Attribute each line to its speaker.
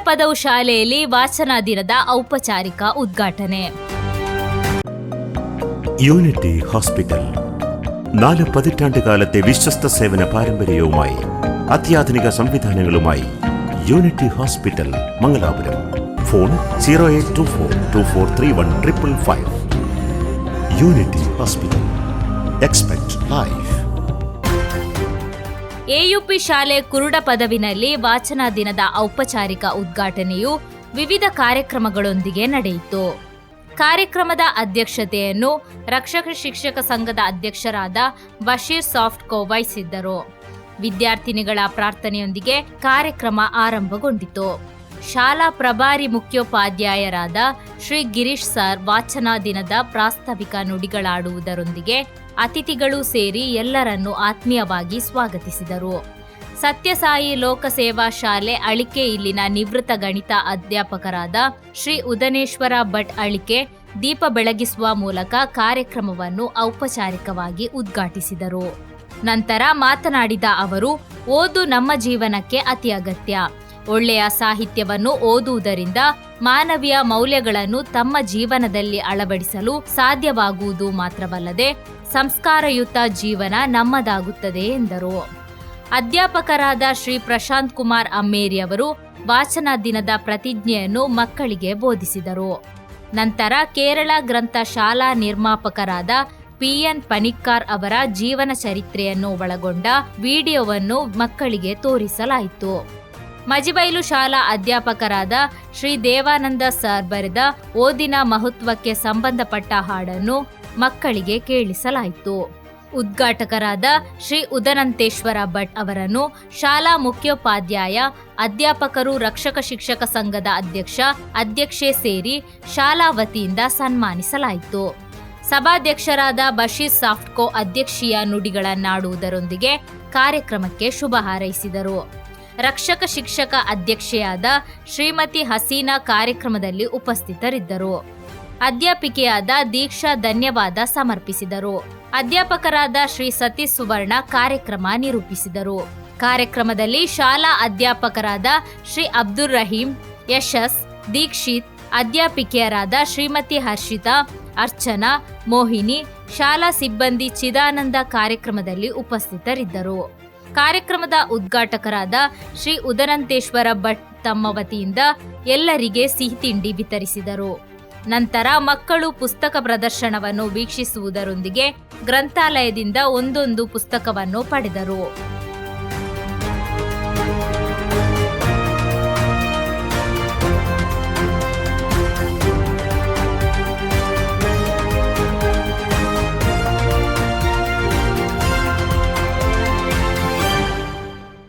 Speaker 1: ಜನಪದವು ಶಾಲೆಯಲ್ಲಿ ವಾಚನ ದಿನದ ಔಪಚಾರಿಕ ಉದ್ಘಾಟನೆ.
Speaker 2: യൂണിറ്റി ഹോസ്പിറ്റൽ 4 പതിറ്റാണ്ടുകാലത്തെ വിശ്വസ്ത സേവന പാരമ്പര്യവുമായി അത്യാധുനിക സംവിധാനങ്ങളുമായി unity hospital Mangalapuram. Phone 0824243155. Unity hospital. Expect life.
Speaker 1: AUP ಶಾಲೆ ಕುರುಡ ಪದವಿನಲ್ಲಿ ವಾಚನ ದಿನದ ಔಪಚಾರಿಕ ಉದ್ಘಾಟನೆಯು ವಿವಿಧ ಕಾರ್ಯಕ್ರಮಗಳೊಂದಿಗೆ ನಡೆಯಿತು. ಕಾರ್ಯಕ್ರಮದ ಅಧ್ಯಕ್ಷತೆಯನ್ನು ರಕ್ಷಕ ಶಿಕ್ಷಕ ಸಂಘದ ಅಧ್ಯಕ್ಷರಾದ ಬಶೀರ್ ಸಾಫ್ಟ್ಕೋ ವಹಿಸಿದ್ದರು. ವಿದ್ಯಾರ್ಥಿನಿಗಳ ಪ್ರಾರ್ಥನೆಯೊಂದಿಗೆ ಕಾರ್ಯಕ್ರಮ ಆರಂಭಗೊಂಡಿತು. ಶಾಲಾ ಪ್ರಭಾರಿ ಮುಖ್ಯೋಪಾಧ್ಯಾಯರಾದ ಶ್ರೀ ಗಿರೀಶ್ ಸರ್ ವಾಚನ ದಿನದ ಪ್ರಾಸ್ತಾವಿಕ ನುಡಿಗಳಾಡುವುದರೊಂದಿಗೆ ಅತಿಥಿಗಳು ಸೇರಿ ಎಲ್ಲರನ್ನೂ ಆತ್ಮೀಯವಾಗಿ ಸ್ವಾಗತಿಸಿದರು. ಸತ್ಯಸಾಯಿ ಲೋಕಸೇವಾ ಶಾಲೆ ಅಳಿಕೆ ಇಲ್ಲಿನ ನಿವೃತ್ತ ಗಣಿತ ಅಧ್ಯಾಪಕರಾದ ಶ್ರೀ ಉದನೇಶ್ವರ ಭಟ್ ಅಳಿಕೆ ದೀಪ ಬೆಳಗಿಸುವ ಮೂಲಕ ಕಾರ್ಯಕ್ರಮವನ್ನು ಔಪಚಾರಿಕವಾಗಿ ಉದ್ಘಾಟಿಸಿದರು. ನಂತರ ಮಾತನಾಡಿದ ಅವರು, ಓದು ನಮ್ಮ ಜೀವನಕ್ಕೆ ಅತಿ ಅಗತ್ಯ. ಒಳ್ಳೆಯ ಸಾಹಿತ್ಯವನ್ನು ಓದುವುದರಿಂದ ಮಾನವೀಯ ಮೌಲ್ಯಗಳನ್ನು ತಮ್ಮ ಜೀವನದಲ್ಲಿ ಅಳವಡಿಸಲು ಸಾಧ್ಯವಾಗುವುದು ಮಾತ್ರವಲ್ಲದೆ ಸಂಸ್ಕಾರಯುತ ಜೀವನ ನಮ್ಮದಾಗುತ್ತದೆ ಎಂದರು. ಅಧ್ಯಾಪಕರಾದ ಶ್ರೀ ಪ್ರಶಾಂತ್ ಕುಮಾರ್ ಅಮ್ಮೇರಿ ಅವರು ವಾಚನ ದಿನದ ಪ್ರತಿಜ್ಞೆಯನ್ನು ಮಕ್ಕಳಿಗೆ ಬೋಧಿಸಿದರು. ನಂತರ ಕೇರಳ ಗ್ರಂಥ ಶಾಲಾ ನಿರ್ಮಾಪಕರಾದ PN ಪನಿಕ್ಕಾರ್ ಅವರ ಜೀವನ ಚರಿತ್ರೆಯನ್ನು ಒಳಗೊಂಡ ವಿಡಿಯೋವನ್ನು ಮಕ್ಕಳಿಗೆ ತೋರಿಸಲಾಯಿತು. ಮಜಿಬೈಲು ಶಾಲಾ ಅಧ್ಯಾಪಕರಾದ ಶ್ರೀ ದೇವಾನಂದ ಸರ್ ಬರೆದ ಓದಿನ ಮಹತ್ವಕ್ಕೆ ಸಂಬಂಧಪಟ್ಟ ಹಾಡನ್ನು ಮಕ್ಕಳಿಗೆ ಕೇಳಿಸಲಾಯಿತು. ಉದ್ಘಾಟಕರಾದ ಶ್ರೀ ಉದನಂತೇಶ್ವರ ಭಟ್ ಅವರನ್ನು ಶಾಲಾ ಮುಖ್ಯೋಪಾಧ್ಯಾಯ, ಅಧ್ಯಾಪಕರು, ರಕ್ಷಕ ಶಿಕ್ಷಕ ಸಂಘದ ಅಧ್ಯಕ್ಷೆ ಸೇರಿ ಶಾಲಾ ವತಿಯಿಂದ ಸನ್ಮಾನಿಸಲಾಯಿತು. ಸಭಾಧ್ಯಕ್ಷರಾದ ಬಶೀರ್ ಸಾಫ್ಟ್ಕೋ ಅಧ್ಯಕ್ಷೀಯ ನುಡಿಗಳನ್ನಾಡುವುದರೊಂದಿಗೆ ಕಾರ್ಯಕ್ರಮಕ್ಕೆ ಶುಭ ಹಾರೈಸಿದರು. ರಕ್ಷಕ ಶಿಕ್ಷಕ ಅಧ್ಯಕ್ಷೆಯಾದ ಶ್ರೀಮತಿ ಹಸೀನಾ ಕಾರ್ಯಕ್ರಮದಲ್ಲಿ ಉಪಸ್ಥಿತರಿದ್ದರು. ಅಧ್ಯಾಪಿಕೆಯಾದ ದೀಕ್ಷಾ ಧನ್ಯವಾದ ಸಮರ್ಪಿಸಿದರು. ಅಧ್ಯಾಪಕರಾದ ಶ್ರೀ ಸತೀಶ್ ಸುವರ್ಣ ಕಾರ್ಯಕ್ರಮ ನಿರೂಪಿಸಿದರು. ಕಾರ್ಯಕ್ರಮದಲ್ಲಿ ಶಾಲಾ ಅಧ್ಯಾಪಕರಾದ ಶ್ರೀ ಅಬ್ದುಲ್ ರಹೀಂ, ಯಶಸ್, ದೀಕ್ಷಿತ್, ಅಧ್ಯಾಪಿಕೆಯರಾದ ಶ್ರೀಮತಿ ಹರ್ಷಿತಾ, ಅರ್ಚನಾ, ಮೋಹಿನಿ, ಶಾಲಾ ಸಿಬ್ಬಂದಿ ಚಿದಾನಂದ ಕಾರ್ಯಕ್ರಮದಲ್ಲಿ ಉಪಸ್ಥಿತರಿದ್ದರು. ಕಾರ್ಯಕ್ರಮದ ಉದ್ಘಾಟಕರಾದ ಶ್ರೀ ಉದನಂತೇಶ್ವರ ಭಟ್ ತಮ್ಮ ವತಿಯಿಂದ ಎಲ್ಲರಿಗೆ ಸಿಹಿ ತಿಂಡಿ ವಿತರಿಸಿದರು. ನಂತರ ಮಕ್ಕಳು ಪುಸ್ತಕ ಪ್ರದರ್ಶನವನ್ನು ವೀಕ್ಷಿಸುವುದರೊಂದಿಗೆ ಗ್ರಂಥಾಲಯದಿಂದ ಒಂದೊಂದು ಪುಸ್ತಕವನ್ನು ಪಡೆದರು.